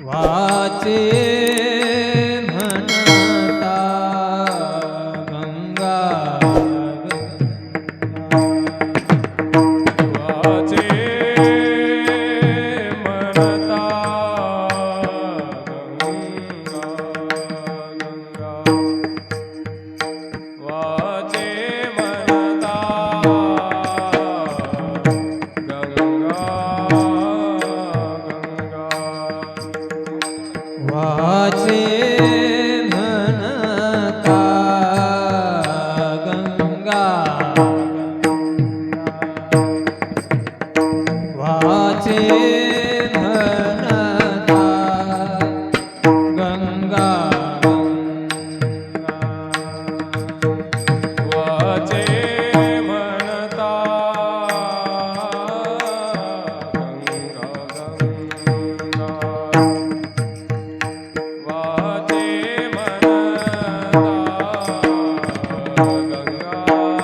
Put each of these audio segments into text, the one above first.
वाचे म्हणता गंगा वाचे म्हणता गंगा गंगा वाचे म्हणता गंगा गंगा वाचे म्हणता गंगा वाचे म्हणता गंगा वाचे म्हणता गंगा गंगा वाचे म्हणता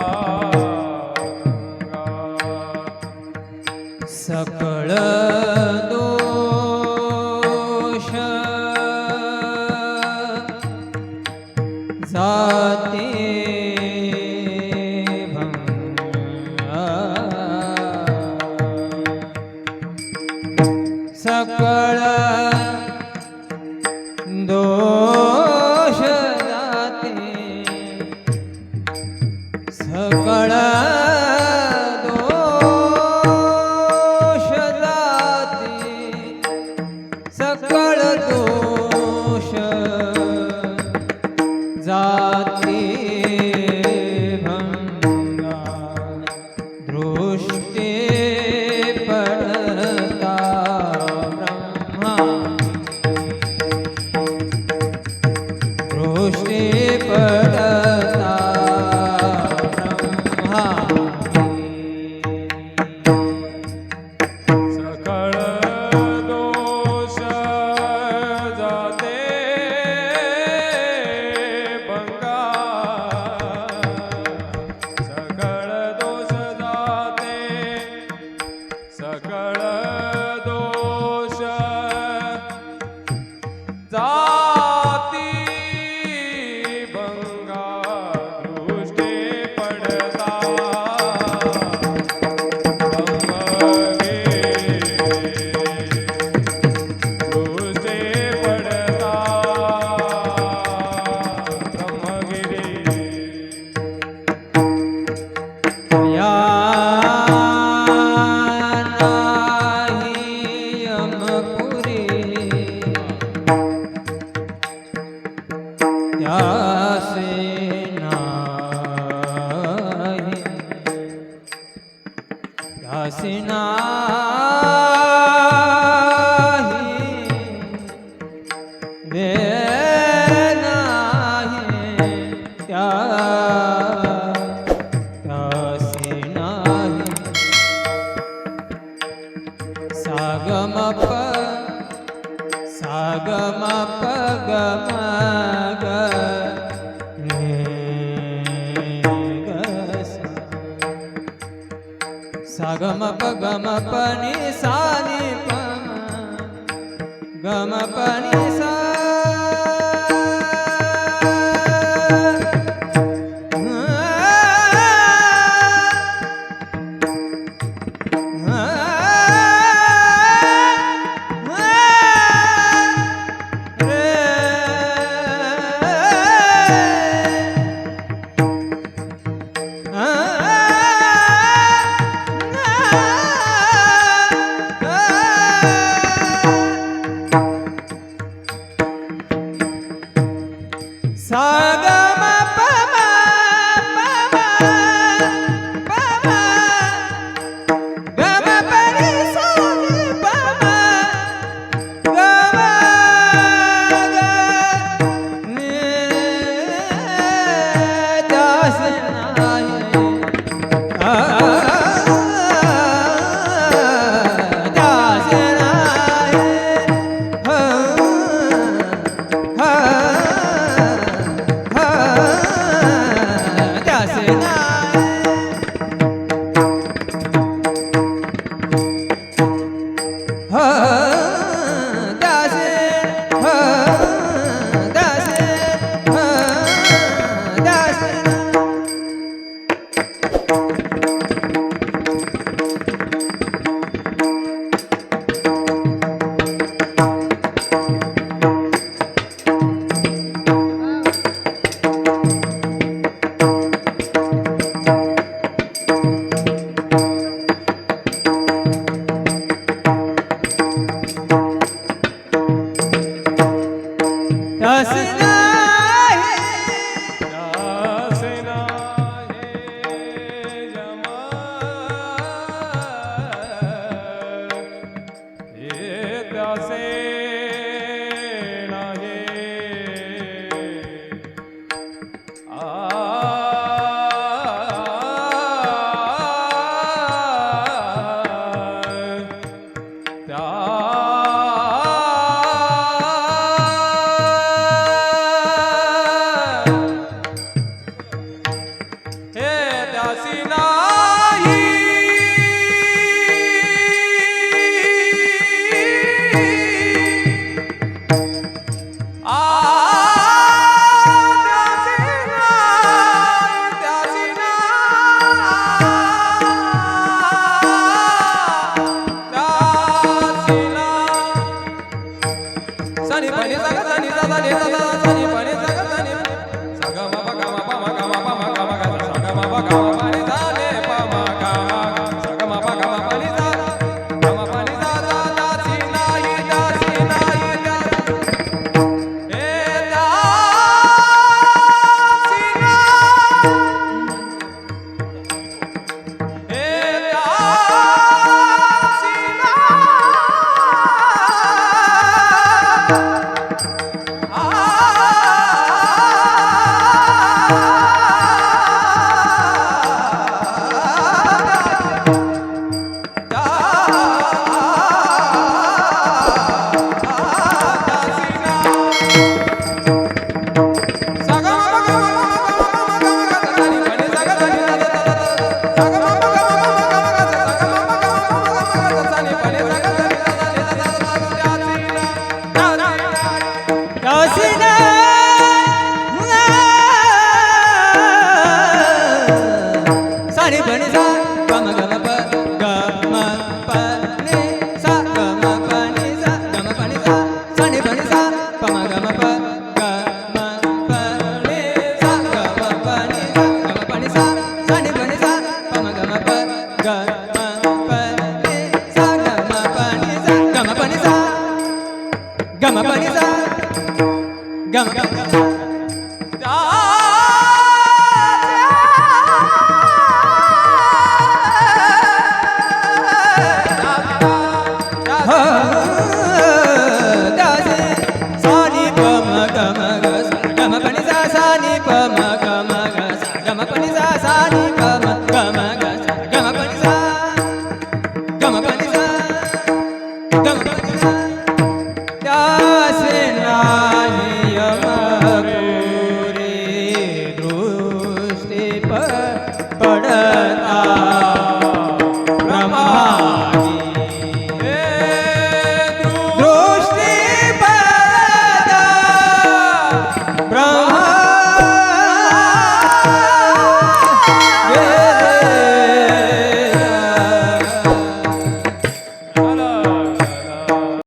गंगा सकळ दोष जाते भंगा सकळ दोष जाते सकळ दोष जाते सकळ दोष जाते भंगा दृष्टे पडता ब्रह्मा दृष्टे पडता ब्रह्मा सकळ दोष जाते भंगा सकळ दोष जाते सकळ दोष जाती भंगा दृष्टे पडता दृष्टे पडता ब्रह्मगिरी या नाही यमपुरी त्यासे नाही त्यासे नाही दे नाही त्यासे नाही सागमप सागमप गम ग रे ग सा सागमप गमप नि सा नि प गमप नि सा त्यासी नाही त्यासे नाही जम हे त्यासे नाही त्यासी नाही सनी पनी सगा सनी सदा ने सदा सनी पनी सगा सनी सगा मा पा गा मा पा मा गा मा पा मा गा मा गा सगा मा पा गा मा पा नि सा ने पा मा गा मा सगा मा पा गा मा पा नि सा गा मा पा नि सा दा दा सी नाही दा सी नाही दा ए दा सी ना ए दा सी ना त्यासी सानी पनी सा गम गम प गम प नि सा गम प नि सा गम प नि सा सानी पनी सा पम गम प गम प नि सा गम प नि सा गम प नि सा सानी पनी सा पम गम प गम प नि सा गम प नि सा गम प नि सा गम प नि सा गम